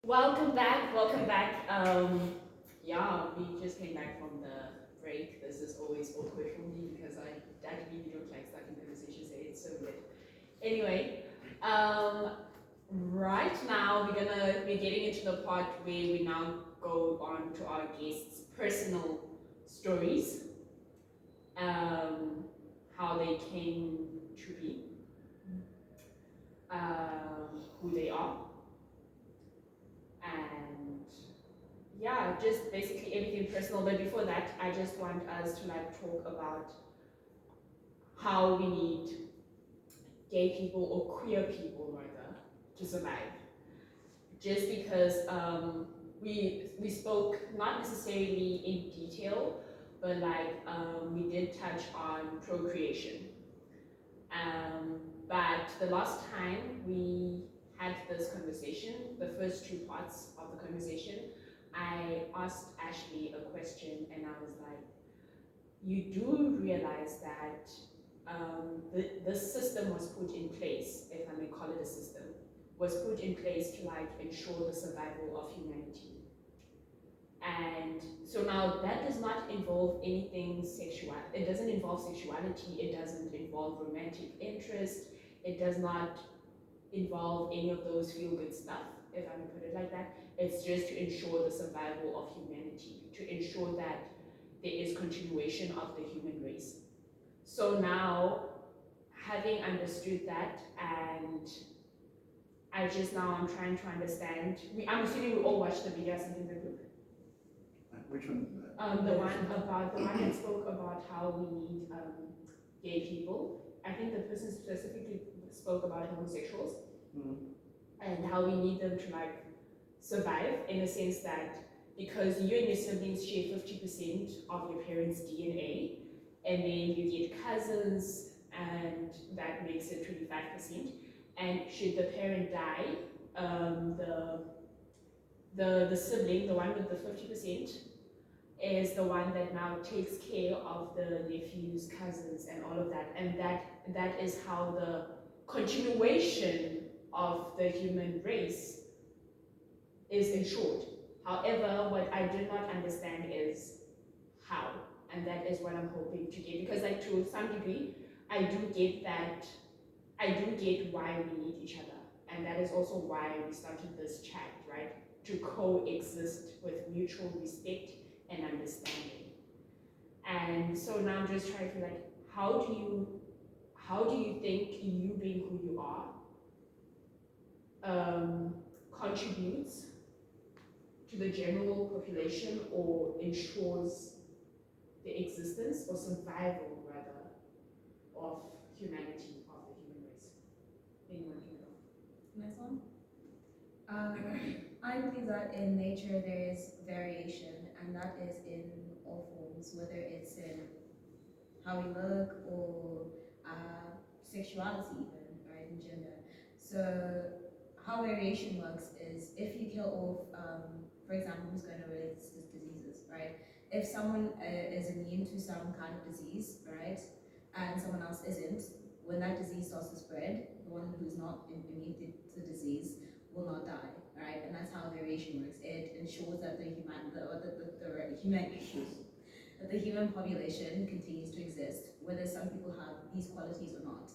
Welcome back. Welcome back. Yeah, we just came back from the break. This is always awkward for me because I really don't like starting conversations. It's so weird. Anyway, um, right now we're getting into the part where we now go on to our guests' personal stories, how they came to be, who they are, and yeah, just basically everything personal. But before that, I just want us to talk about how we need gay people or queer people rather to survive. Just because we spoke not necessarily in detail, but we did touch on procreation. But the last time we had this conversation, the first two parts of the conversation, I asked Ashley a question and I was like, you do realize that this system was put in place, if I may call it a system, was put in place to ensure the survival of humanity. And so now that does not involve anything sexual. It doesn't involve sexuality. It doesn't involve romantic interest. It does not involve any of those feel-good stuff, if I may put it like that. It's just to ensure the survival of humanity, to ensure that there is continuation of the human race. So now, having understood that, and I'm trying to understand. I'm assuming we all watched the video I sent in the group. Which one? The one that spoke about how we need gay people. I think the person specifically spoke about homosexuals and how we need them to survive, in a sense that because you and your siblings share 50% of your parents' DNA, and then you get cousins, and that makes it 25%. And should the parent die, the sibling, the one with the 50%, is the one that now takes care of the nephews, cousins, and all of that. And that is how the continuation of the human race is ensured. However, what I do not understand is how, and that is what I'm hoping to get. Because to some degree, I do get why we need each other. And that is also why we started this chat, right? To coexist with mutual respect and understanding. And so now I'm just trying to how do you think you being who you are contributes to the general population or ensures the existence or survival rather of humanity, of the human race? Anyone can go. Next one. I believe that in nature there is variation, and that is in all forms, whether it's in how we look or sexuality even, right, in gender. So how variation works is if you kill off, for example, who's going to relate to diseases, right? If someone is immune to some kind of disease, right, and someone else isn't, when that disease starts to spread, the one who's not immune to the disease will not die, right? And that's how variation works. It ensures that the human population continues to exist, whether some people have these qualities or not.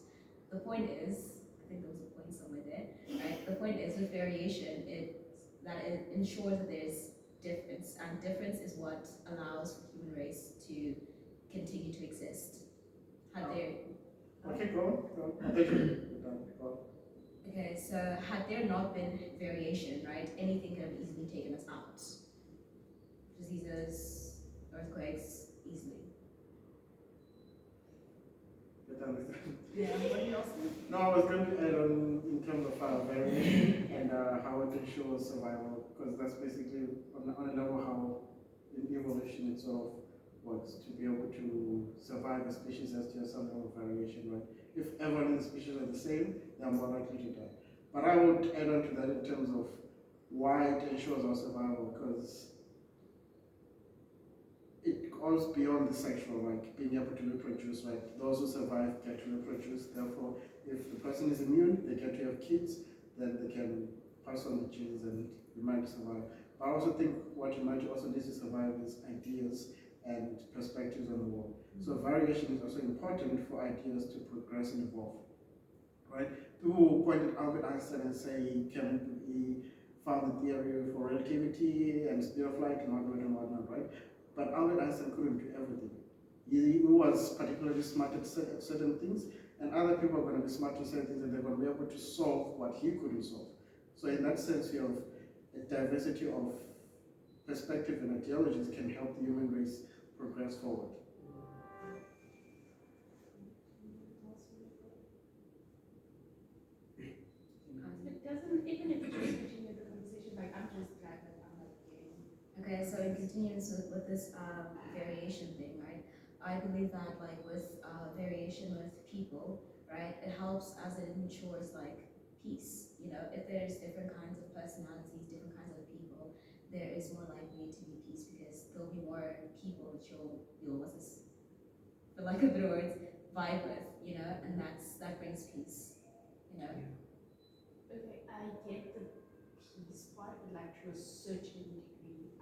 The point is, I think there was a point somewhere there, right? The point is with variation, it ensures that there's difference, and difference is what allows for human race to continue to exist. Okay, go on. Okay, so had there not been variation, right, anything could have easily taken us out. Diseases, earthquakes, easily. Yeah, anybody else? No, I was going to add on in terms of variation and how it ensures survival, because that's basically on a level how in evolution it sort of works, to be able to survive a species has to have some level of variation, right? If everyone in the species are the same, they are more likely to die. But I would add on to that in terms of why it ensures our survival, because it goes beyond the sexual, being able to reproduce, right? Those who survive get to reproduce. Therefore, if the person is immune, they get to have kids, then they can pass on the genes and humanity survive. But I also think what humanity also needs to survive is ideas and perspectives on the world. So variation is also important for ideas to progress and evolve, right? People will point at Albert Einstein and say he found the theory for relativity and speed of light and whatnot, right? But Albert Einstein couldn't do everything. He was particularly smart at certain things, and other people are going to be smart at certain things, and they're going to be able to solve what he couldn't solve. So in that sense, you have a diversity of perspective and ideologies can help the human race progress forward. It doesn't, even if you just continue the conversation, like I'm just glad that I'm like getting. Okay, so in continuance with this variation thing, right? I believe that like with variation with people, right, it helps as it ensures like peace. You know, if there's different kinds of personalities, different kinds of people, there is more likely to be peace because there'll be more people that you'll what's this, for lack of better words, vibe with, you know, and that brings peace, you know. Okay, I get the peace part, but like to a certain degree,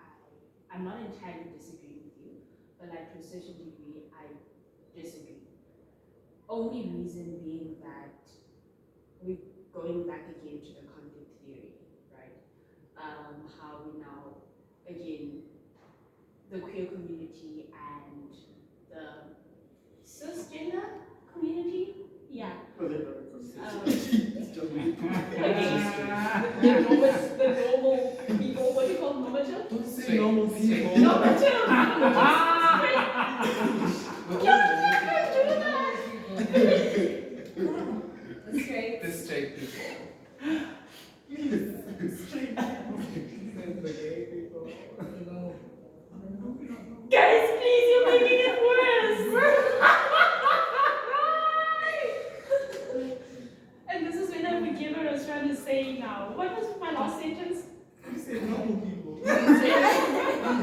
I'm not entirely disagreeing with you, but like to a certain degree, I disagree. Only reason being that we're going back again to the conflict theory, right? How we now, again, the queer community and the cisgender community, yeah. It's just me. The normal people, what do you call normative? Don't say normal people. Normative! The straight people. Guys, please, you're making it worse! And this is when I forget what I was trying to say now. What was my last sentence? You said normal people. You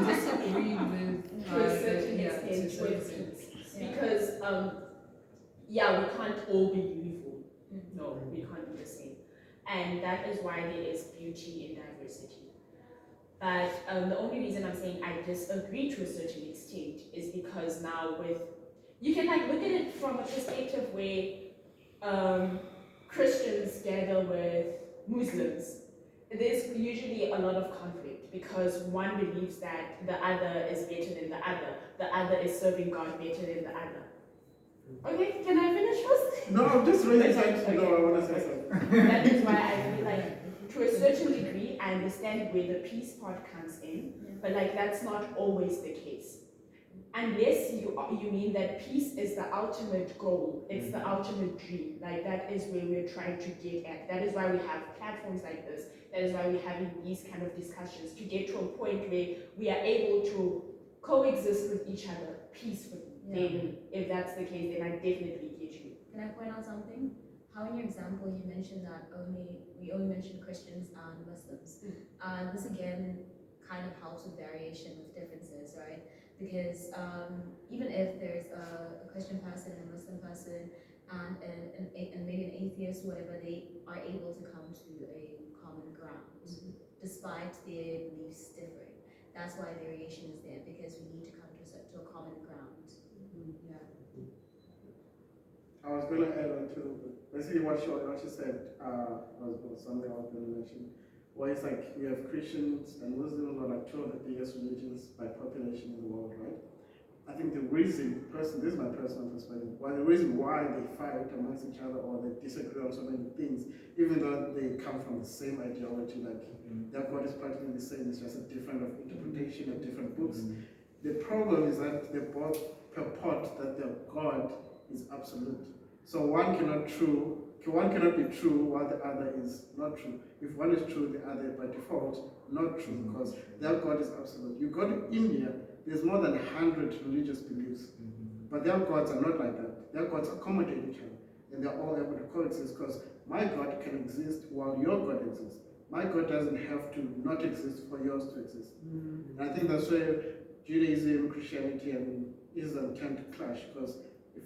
disagree with To a certain extent with peace. Because, yeah, we can't all be uniform. No, we can't be the same. And that is why there is beauty in diversity. But the only reason I'm saying I disagree to a certain extent is because now you can like look at it from a perspective where Christians gather with Muslims. There's usually a lot of conflict because one believes that the other is better than the other is serving God better than the other. Okay, can I finish first? No, I'm just raising Okay, something. No, I want to say something. That is why I feel like, to a certain degree, I understand where the peace part comes in, but like that's not always the case. Unless you mean that peace is the ultimate goal, it's the ultimate dream. Like that is where we're trying to get at. That is why we have platforms like this. That is why we're having these kind of discussions to get to a point where we are able to coexist with each other peacefully. Then, if that's the case, then I definitely get you. Can I point out something? How in your example you mentioned that we only mentioned Christians and Muslims. This again kind of helps with variation with differences, right? Because even if there's a Christian person and a Muslim person and maybe an atheist, whatever, they are able to come to a common ground despite their beliefs differing. That's why variation is there, because we need to come to a common ground. Yeah. I was going to add on to basically what she said was something I was going to mention. Where it's like we have Christians and Muslims are like two of the biggest religions by population in the world, right? I think the reason, this is my personal perspective, the reason why they fight amongst each other or they disagree on so many things, even though they come from the same ideology, like their God is practically the same, it's just a different interpretation of different books. The problem is that they both purport that their God is absolute. So one cannot be true while the other is not true. If one is true, the other by default not true, because their God is absolute. You go to India, there's more than 100 religious beliefs, but their gods are not like that. Their gods accommodate each other, and they're all able to coexist, because my God can exist while your God exists. My God doesn't have to not exist for yours to exist. And I think that's where Judaism, Christianity, and Islam tend to clash, because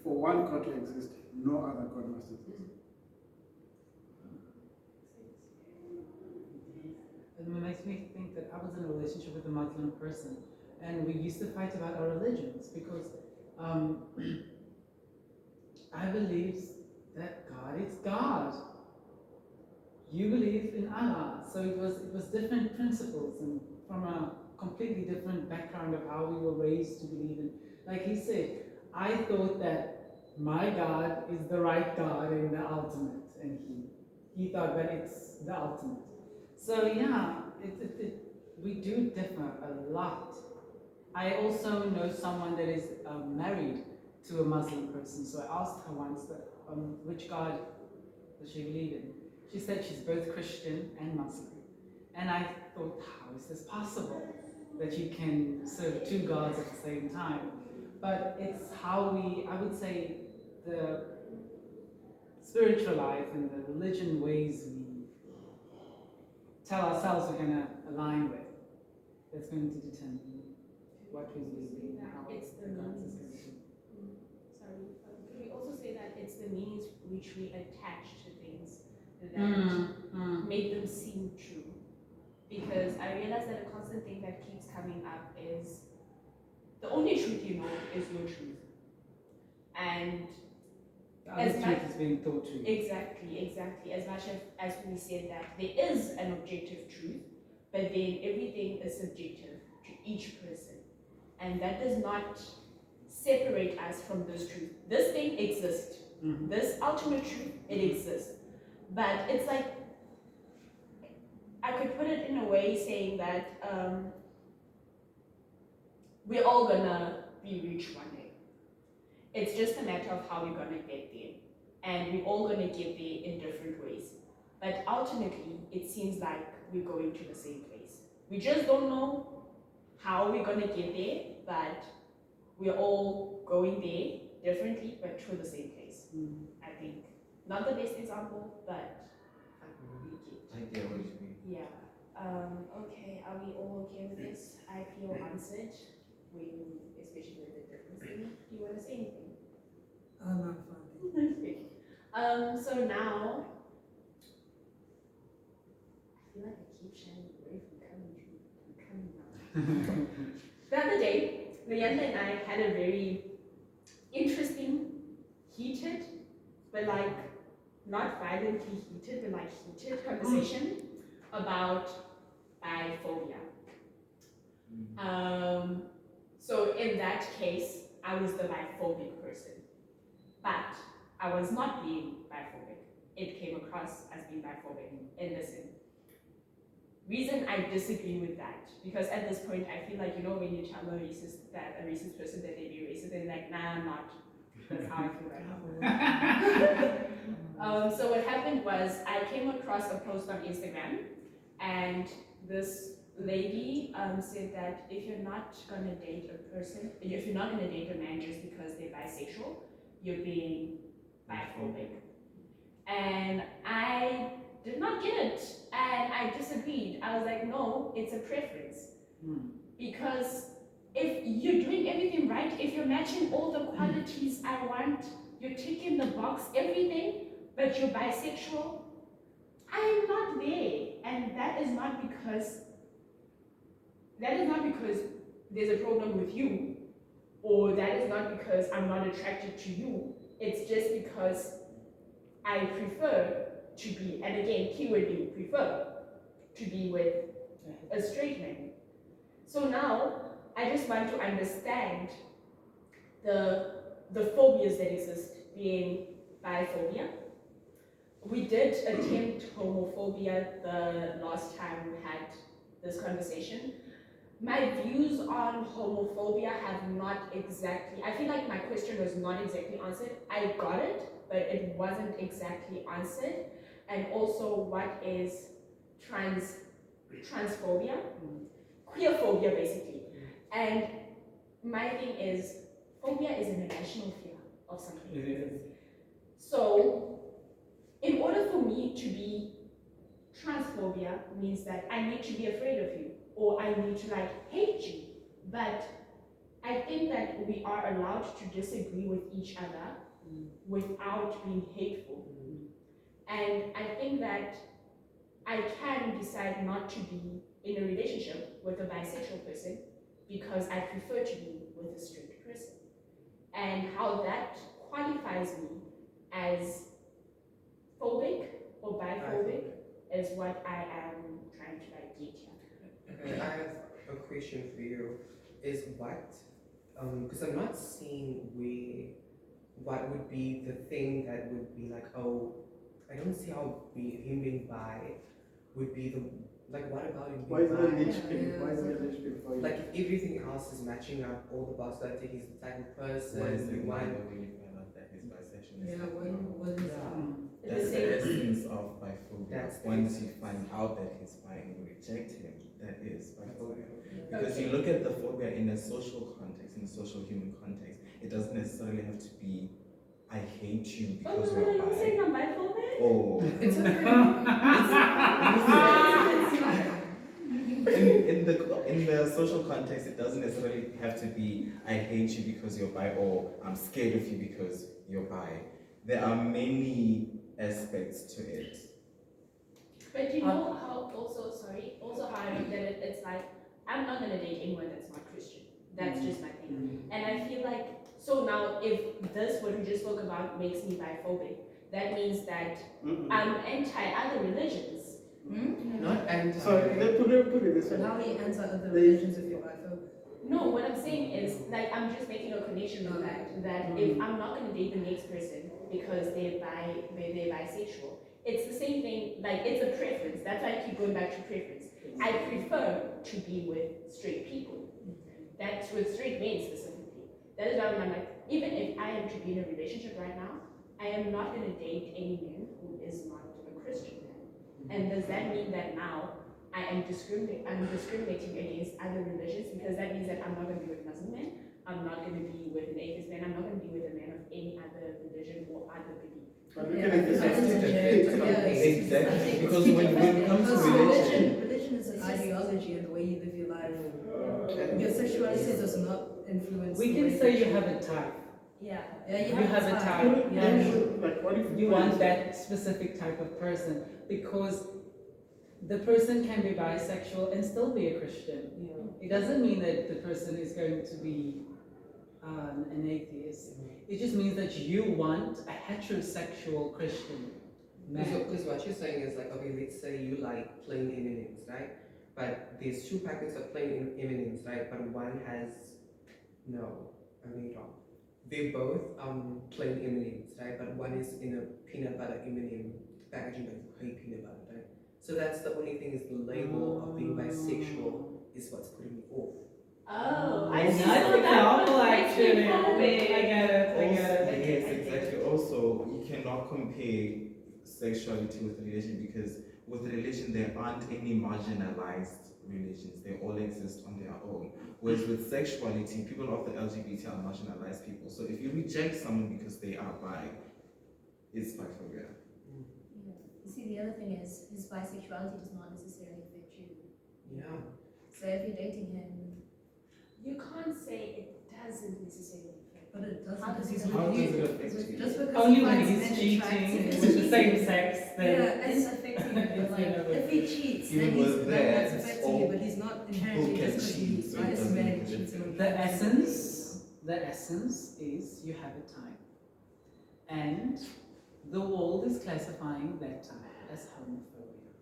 for one God to exist, no other God must exist. it makes me think that I was in a relationship with a Muslim person, and we used to fight about our religions because I believe that God is God. You believe in Allah, so it was different principles and from a completely different background of how we were raised to believe in. Like he said, I thought that my God is the right God and the ultimate, and he thought that it's the ultimate. So yeah, we do differ a lot. I also know someone that is married to a Muslim person, so I asked her once that which God does she believe in? She said she's both Christian and Muslim. And I thought, how is this possible? That you can serve two gods at the same time. But it's how I would say, the spiritual life and the religion ways we tell ourselves we're going to align with, that's going to determine what we believe and how It's the the gods is meanings. going to be. Sorry, could we also say that it's the meanings which we attach to things that make them seem true? Because I realize that a constant thing that keeps coming up is the only truth you know is your truth. And The other as truth much is being taught to you. exactly, as much as we said that there is an objective truth, but then everything is subjective to each person. And that does not separate us from this truth. This thing exists. Mhm. This ultimate truth, it exists. But it's like, I could put it in a way saying that we're all gonna be rich one day. It's just a matter of how we're gonna get there. And we're all gonna get there in different ways. But ultimately, it seems like we're going to the same place. We just don't know how we're gonna get there, but we're all going there differently, but to the same place. I think. Not the best example, but we get. I get what you mean. Yeah. Okay, are we all okay with this? I feel answered, especially with the difference thing. Do you want to say anything? I'm not finding. Okay. So now, I feel like I keep shying away from coming now. The other day, Leander and I had a very interesting, heated, but like not violently heated, but like heated conversation about biphobia. So in that case, I was the biphobic person, but I was not being biphobic. It came across as being biphobic. And listen, reason I disagree with that, because at this point I feel like, when you tell a racist person that they be racist, they're like, nah, I'm not. That's how I feel right now. So what happened was I came across a post on Instagram, and this lady said that if you're not gonna date a man just because they're bisexual, you're being biphobic. And I did not get it, and I disagreed. I was like, no, it's a preference. Because if you're doing everything right, if you're matching all the qualities I want, you're ticking the box, everything, but you're bisexual, I'm not there. And that is not because there's a problem with you, or that is not because I'm not attracted to you. It's just because I prefer to be, and again, keyword being prefer, to be with a straight man. So now, I just want to understand the phobias that exist, being biphobia. We did attempt homophobia the last time we had this conversation. My views on homophobia have not exactly, I feel like my question was not exactly answered. I got it, but it wasn't exactly answered. And also, what is transphobia? Queerphobia, basically. And my thing is, phobia is an irrational fear of something. It is. So, in order for me to be transphobia means that I need to be afraid of you, or I need to hate you. But I think that we are allowed to disagree with each other without being hateful. And I think that I can decide not to be in a relationship with a bisexual person because I prefer to be with a straight person. And how that qualifies me as phobic or biphobic is what I am trying to like get here. Okay, I have a question for you. Is what, because I'm not seeing what would be the thing that would be like, oh, I don't see how him being bi would be the, like, what about him Why is being it a bi? linchpin? Why is it a linchpin for you? Like, if everything else is matching up, all the boxes that he's the type of person, Why is you it want. when you find out that he's bisexual? Yeah, what is Yeah. That's the essence of biphobia. That's the Once essence. you find out that he's bi and you reject him, that is biphobia. Because Okay. you look at the phobia in a social context, in a social human context, it doesn't necessarily have to be, I hate you Oh, because no, you're no, you're saying bi. I'm biphobic? Or It's in the social context, it doesn't necessarily have to be, I hate you because you're bi, or I'm scared of you because you're bi. There are many aspects to it. But you know how also how I look at it, it's like, I'm not gonna date anyone that's not Christian. That's just my thing. And I feel like, so now if this, what we just spoke about, makes me biphobic, that means that I'm anti other religions. not and So they put it this But way. how do you answer other religions if you're biphobic? No, what I'm saying is, like, I'm just making a connection with that if I'm not gonna date the next person because they're bisexual, it's the same thing, like, it's a preference. That's why I keep going back to preference. I prefer to be with straight people. That's with straight men specifically. That is why I'm like, even if I am to be in a relationship right now, I am not gonna date any man who is not a Christian man. And does that mean that now I am discriminating against other religions? Because that means that I'm not gonna be with Muslim men, I'm not gonna be with an atheist man, I'm not gonna be with a man of any other religion or other belief. But look at it this That's way. legit. Exactly. Because when it comes to Because religion, religion is an ideology and the way you live your life. Your sexuality does not influence. We the can way say you that have a type. Yeah. Yeah, You have a type. Like, what if You want that specific type of person because the person can be bisexual and still be a Christian. It doesn't mean that the person is going to be an atheist. It just means that you want a heterosexual Christian man. because what you're saying is like, okay, let's say you like plain M&Ms, right? But there's two packets of plain M&Ms, right? But one has no, I'm being wrong. They're both plain M&Ms, right? But one is in a peanut butter M&M packaging, like hate peanut butter, right? So that's the only thing, is the label of being bisexual is what's putting me off. Oh, I I see. nice So that example, was actually. biphobic. I get it. yes, exactly. Also, you cannot compare sexuality with religion because with religion there aren't any marginalized religions. They all exist on their own. Whereas with sexuality, people of the LGBT are marginalized people. So if you reject someone because they are bi, it's biphobia. You see, the other thing is, his bisexuality does not necessarily affect you. Yeah. So if you're dating him, You can't say it doesn't necessarily affect. But it doesn't How because does he's it How with does you. it affect you? Just because Only he when finds he's men cheating attractive. with the same sex, then Yeah, it's affecting you, but like, if he cheats, Even then he's with then that's that, affecting you, but he's not inherently people can just because cheat, he so it likes doesn't men make a cheating on difference. the essence is you have a type. And the world is classifying that type as homophobia.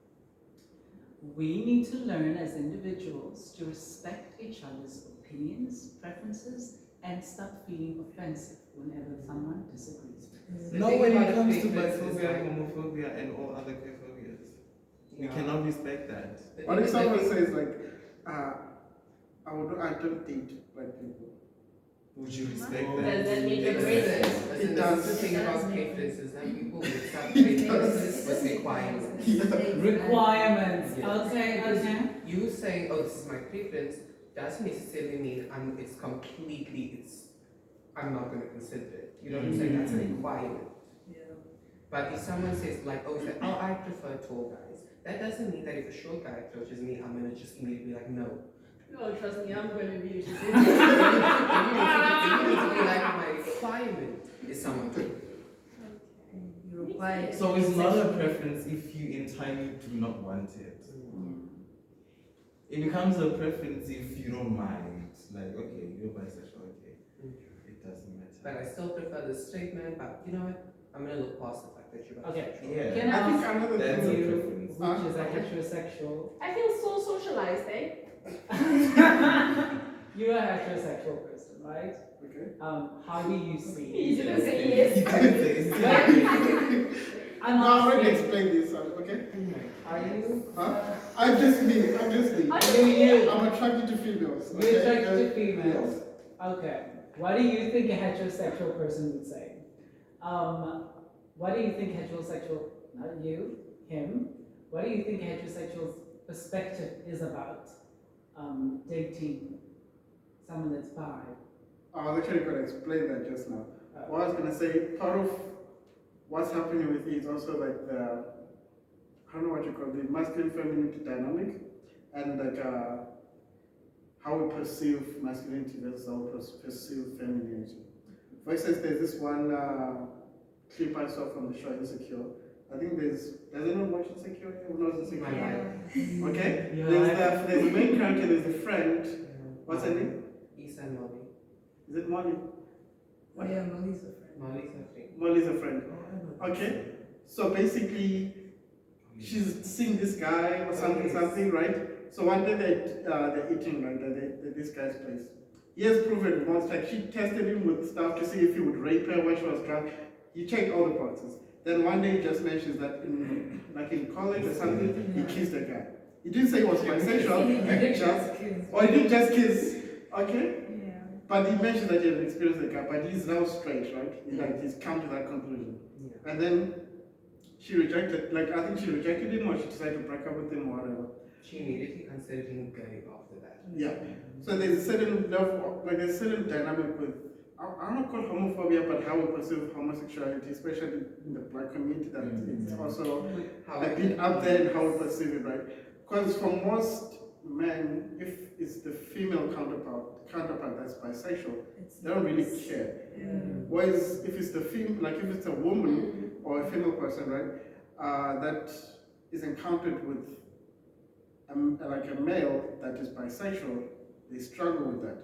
We need to learn as individuals to respect each other's opinions, preferences, and stop feeling offensive whenever someone disagrees with us. The No, thing when about it comes to preference is biphobia, like- homophobia, and all other queer phobias, we Yeah. cannot respect that. The What thing if is that someone we- says like, I don't date black people? Would you respect Does that? that make it Exactly. racist? Listen, It this is does. the thing It about does make preferences, that people mix up It preferences with requirements. Requirements. Yes. Okay, Because okay. you saying, oh, this is my preference, doesn't necessarily mean I'm not going to consider it. You know what I'm saying? That's a requirement. Yeah. But if someone says like, oh, I prefer tall guys, that doesn't mean that if a short guy approaches me, I'm going to just immediately be like, no. No, trust me, I'm gonna be. You need to be like, my requirement is someone. You require. So it's not a preference if you entirely do not want it. It becomes a preference if you don't mind. Like, okay, you're bisexual, okay. It doesn't matter. But I still prefer the straight man, but you know what? I'm gonna look past the fact that you're Okay. bisexual. Yeah. Can I I think ask another That's a thing you, preference. which is a heterosexual, I feel so socialized, eh? you're a heterosexual person, right? Okay. How do you see? He didn't say yes. He didn't say it's I'm No, I already asking, explained this, okay? are you? Huh? I'm just me. You. I'm attracted to females. You're okay? attracted to females. Okay. What do you think a heterosexual person would say? What do you think heterosexual, not you, him, what do you think a heterosexual's perspective is about dating someone that's bi? I was actually going to explain that just now. What I was going to say, part of what's happening with it is also like the, I don't know what you call it, masculine feminine dynamic, and like how we perceive masculinity versus how we perceive femininity. For instance, there's this one clip I saw from the show Insecure. I think does anyone watch Insecure? Who knows Insecure? Okay? Yeah. There's the main character, there's the friend. What's her name? Issa and Molly. Is it Molly? Oh yeah, Molly's a friend. Molly's a friend. Molly's a friend. Okay? So basically, she's seeing this guy or something, right? So one day they're eating, right, at this guy's place. He has proven once, like she tested him with stuff to see if he would rape her when she was drunk. He checked all the boxes. Then one day he just mentions that in college or something, he kissed a guy. He didn't say he was bisexual, or he didn't just kiss, okay? Yeah. But he mentioned that he had experienced a guy, but he's now straight, right? He's come to that conclusion. Yeah. And then she rejected, I think she rejected him or she decided to break up with him or whatever. She immediately considered him gay after that. Yeah. So there's a certain level, there's a certain dynamic with, I don't call it homophobia, but how we perceive homosexuality, especially in the black community, that it's also a bit up there in how we perceive it, right? Because for most men, if it's the female counterpart that's bisexual, they don't really care. Yeah. Whereas if it's the if it's a woman or a female person, right, that is encountered with a male that is bisexual, they struggle with that,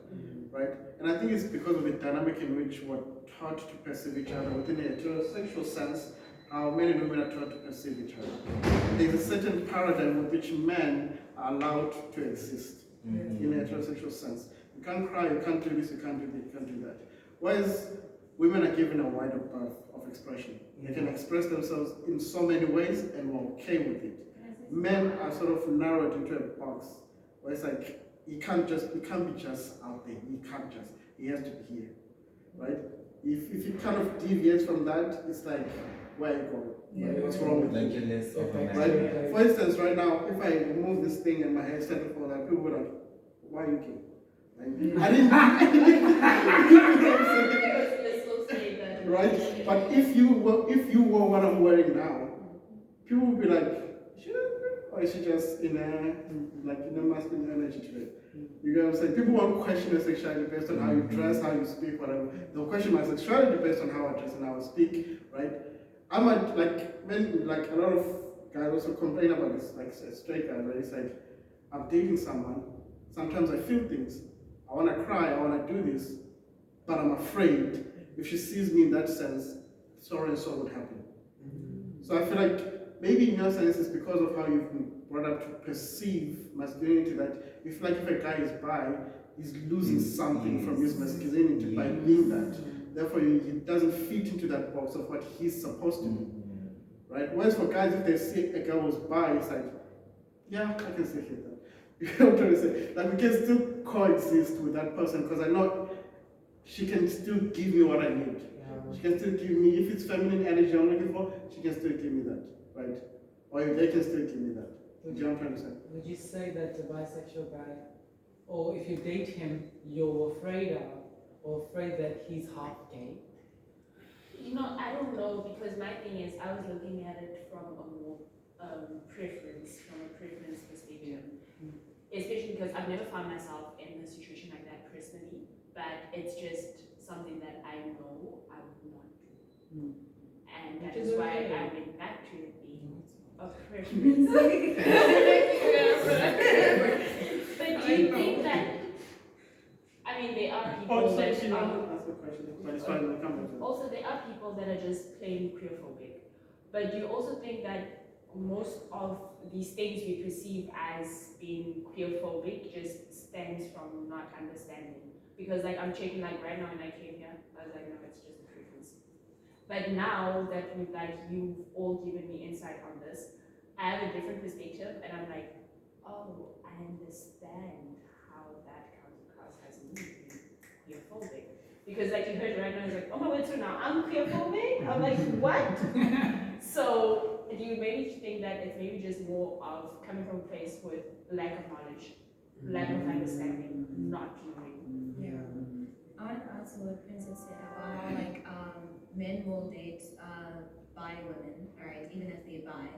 right? And I think it's because of the dynamic in which we're taught to perceive each other within a heterosexual sense, how men and women are taught to perceive each other. There's a certain paradigm with which men are allowed to exist in a heterosexual sense. You can't cry, you can't do this, you can't do that, you can't do that. Whereas women are given a wider berth of expression. They can express themselves in so many ways and we're okay with it. Men are sort of narrowed into a box where it's like, he can't be just out there. He has to be here, right? If he kind of deviates from that, it's like, where are you going? Like, what's wrong with like you? you're less of a man. Right? For instance, right now, if I remove this thing and my hair started to fall out, people would like, why are you gay? Like, I didn't. Right? But if you were what I'm wearing now, people would be like, or is she just in a masculine energy today? You get what I'm saying? People won't question your sexuality based on how you dress, how you speak, whatever. They'll question my sexuality based on how I dress and how I speak, right? I might a lot of guys also complain about this, like straight guys, right? It's like, I'm dating someone, sometimes I feel things. I wanna cry, I wanna do this, but I'm afraid if she sees me in that sense, so and so would happen. So I feel like maybe in your sense it's because of how you've been brought up to perceive masculinity, that if a guy is bi, he's losing something from his masculinity by being that. Therefore, he doesn't fit into that box of what he's supposed to be. Right? Whereas for guys, if they see a girl who's bi, it's like, yeah, I can still hit that. You know what I'm trying to say? Like, we can still coexist with that person because I know she can still give me what I need. She can still give me, if it's feminine energy I'm looking for, she can still give me that. Right? Or they can still give me that. Do you know what I'm trying to say? Would you say that a bisexual guy, or if you date him, you're afraid of, or afraid that he's half gay? You know, I don't know, because my thing is, I was looking at it from a more preference perspective. Especially because I've never found myself in a situation like that personally, but it's just something that I know I would not do. and that Which is is why okay. I went back to being a preference. But do you think that, I mean, there are people Oh, so that she are, wanted to ask a question, but it's fine, we'll come back to it. also there are people that are just plain queerphobic. But do you also think that most of these things we perceive as being queerphobic just stems from not understanding? Because like I'm checking, like right now when I came here, I was like, no, it's just a preference. But now that we've like you've all given me insight on this, I have a different perspective, and I'm like, oh, I understand how that comes across as me being queerphobic. Because like you heard right now, it's like, oh my word, so now I'm queerphobic? I'm like, what? So do you maybe think that it's maybe just more of coming from a place with lack of knowledge, lack of understanding, not knowing? Yeah. I want to answer what Princess said about how like men will date bi women, right? Even if they bi,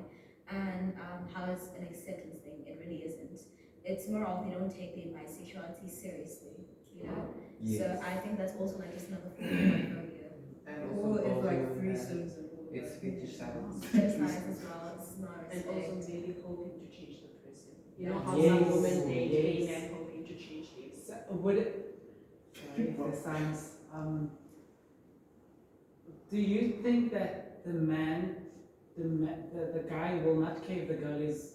and how it's an acceptance thing. It really isn't. It's more of they don't take their bisexuality seriously, you know. Yes. So I think that's also like just another form of homophobia. And Or also if like building on that, threesomes and all it's that. fetishized. It's nice as well. It's not And also respect. maybe hoping to change the person. You know how Yes, some women dating yes. and hoping to change things. So, would it, sorry, the science, do you think that the guy will not care if the girl is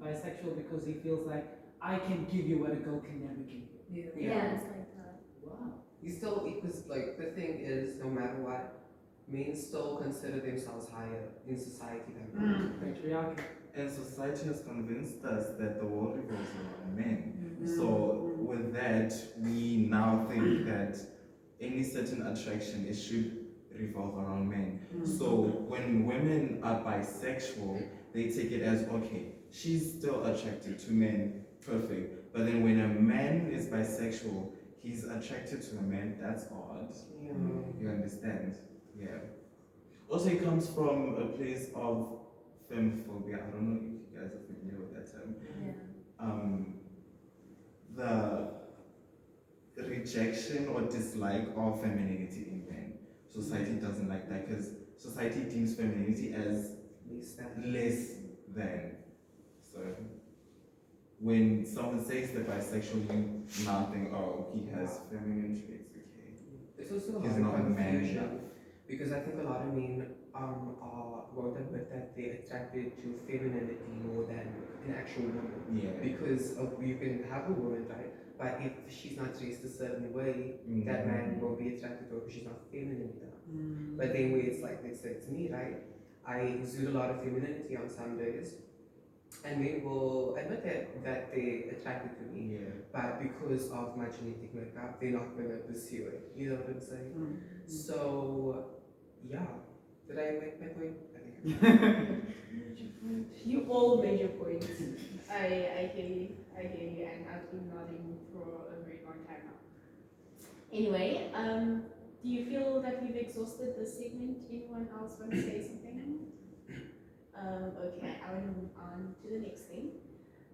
bisexual because he feels like I can give you what a girl can never give you? Yeah, it's like that. Wow. You still, because like the thing is, no matter what, men still consider themselves higher in society than women. Patriarchy. And society has convinced us that the world revolves around men. So with that, we now think that any certain attraction, it should revolve around men. So when women are bisexual, they take it as, okay, she's still attracted to men, perfect. But then when a man is bisexual, he's attracted to a man, that's odd. Yeah. You understand? Yeah. Also, it comes from a place of femphobia. I don't know if you guys are familiar with that term. Yeah. The rejection or dislike of femininity in men. Society doesn't like that because society deems femininity as less than. So when someone says they're bisexual, you now think, oh, he has feminine traits, okay. It's also a He's lot not of a man confusion enough. because I think a lot of men wrote admit that they're attracted to femininity more than an actual woman. Yeah. Because you can have a woman, right? But if she's not dressed a certain way, that man won't be attracted to her because she's not feminine enough. But then where it's like, let's say it's me, right? I exude a lot of femininity on some days. And men will admit that they're attracted to me. Yeah. But because of my genetic makeup, they're not going to pursue it. You know what I'm saying? So, yeah. Did I make my point? I think You all made your points. I hear you, and I've been nodding for a very long time now. Anyway, do you feel that we've exhausted this segment? Anyone else want to say something? Okay, I will move on to the next thing.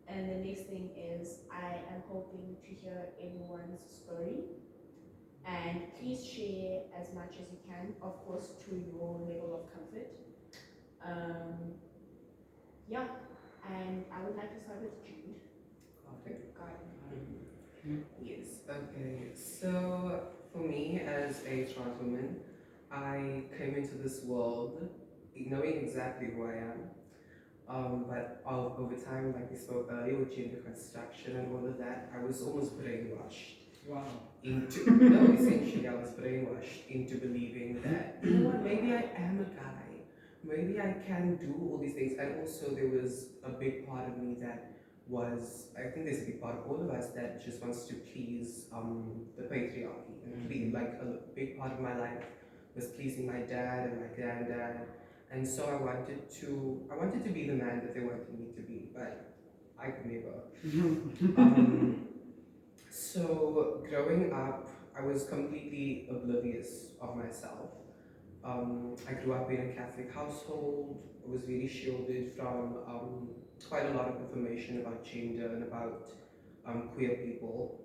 And the next thing is I am hoping to hear everyone's story. And please share as much as you can, of course, to your level of comfort. Yeah, and I would like to start with Jude. Okay. Garden. Yes. Okay. So for me, as a trans woman, I came into this world knowing exactly who I am. But over time, like we spoke earlier, with gender construction and all of that, I was almost brainwashed. Wow. No, essentially, I was brainwashed into believing that, you know what, maybe I am a guy. Maybe I can do all these things. And also, there was a big part of me that was, I think there's a big part of all of us that just wants to please the patriarchy. And please, like a big part of my life was pleasing my dad and my granddad. And so I wanted to be the man that they wanted me to be, but I could never. So growing up, I was completely oblivious of myself. I grew up in a Catholic household. I was very shielded from quite a lot of information about gender and about queer people.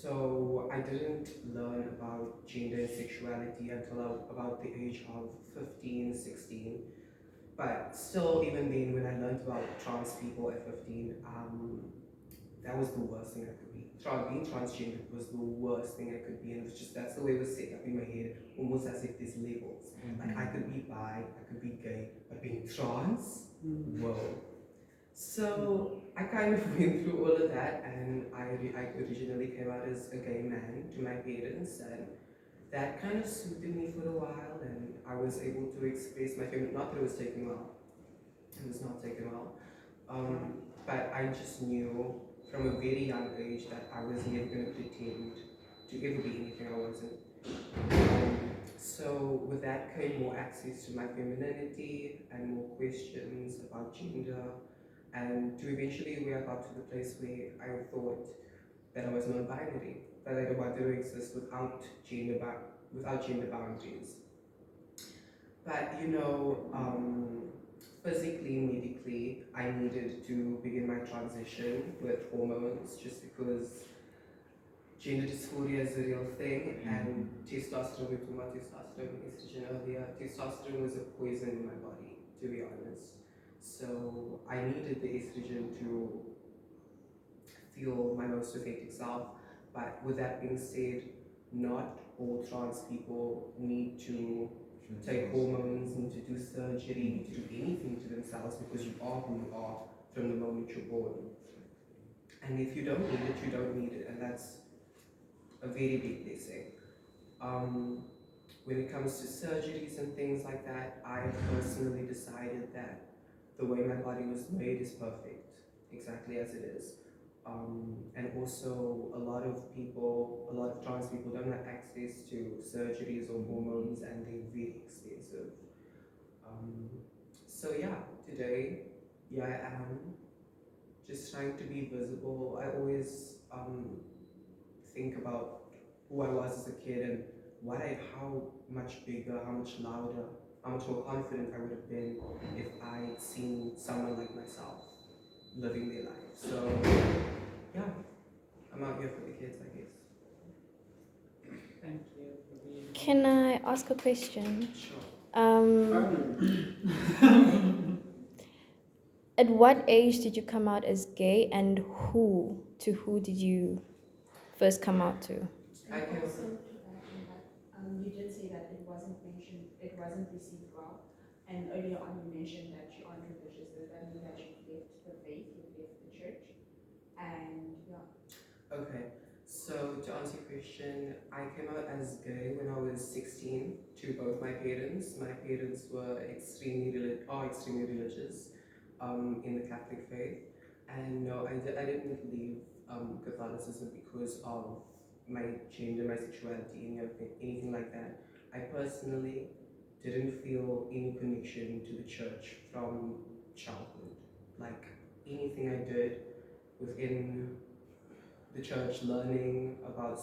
So I didn't learn about gender and sexuality until about the age of 15, 16. But still, even then, when I learned about trans people at 15, that was the worst thing I could be. Being transgender was the worst thing I could be, and it was just that's the way it was set up in my head, almost as if there's labels. Like I could be bi, I could be gay, but being trans, whoa. So I kind of went through all of that, and I originally came out as a gay man to my parents, and that kind of suited me for a while, and I was able to express my feelings. Not that it was taken well, it was not taken well, but I just knew from a very young age that I was never going to pretend to ever be anything I wasn't. So with that came more access to my femininity and more questions about gender, and to eventually where I got to the place where I thought that I was non-binary, that I wanted to exist without gender boundaries. But physically, medically, I needed to begin my transition with hormones just because gender dysphoria is a real thing, and testosterone, we talked about testosterone and estrogen earlier. Testosterone was a poison in my body, to be honest. So I needed the estrogen to feel my most authentic self. But with that being said, not all trans people need to take hormones, need to do surgery, need to do anything to themselves, because you are who you are from the moment you're born. And if you don't need it, you don't need it, and that's a very big blessing. When it comes to surgeries and things like that, I personally decided that the way my body was made is perfect, exactly as it is. And also, a lot of trans people don't have access to surgeries or hormones, and they're very expensive. So yeah, today, yeah, I am just trying to be visible. I always think about who I was as a kid and how much bigger, how much louder, how much more confident I would have been if I'd seen someone like myself living their life. So yeah, I'm out here for the kids, I guess. Thank you for being Can I ask a question? Sure. At what age did you come out as gay, and who did you first come out to? I And can also to add on that, you did say that it wasn't mentioned, it wasn't received well, and earlier on you mentioned that you aren't religious. Does that mean that you've left the faith, you've left the church? And yeah. Okay, so to answer your question, I came out as gay when I was 16 to both my parents. My parents were extremely religious in the Catholic faith. And no, I didn't leave Catholicism because of my gender, my sexuality, anything like that. I personally didn't feel any connection to the church from childhood. Like anything I did within the church, learning about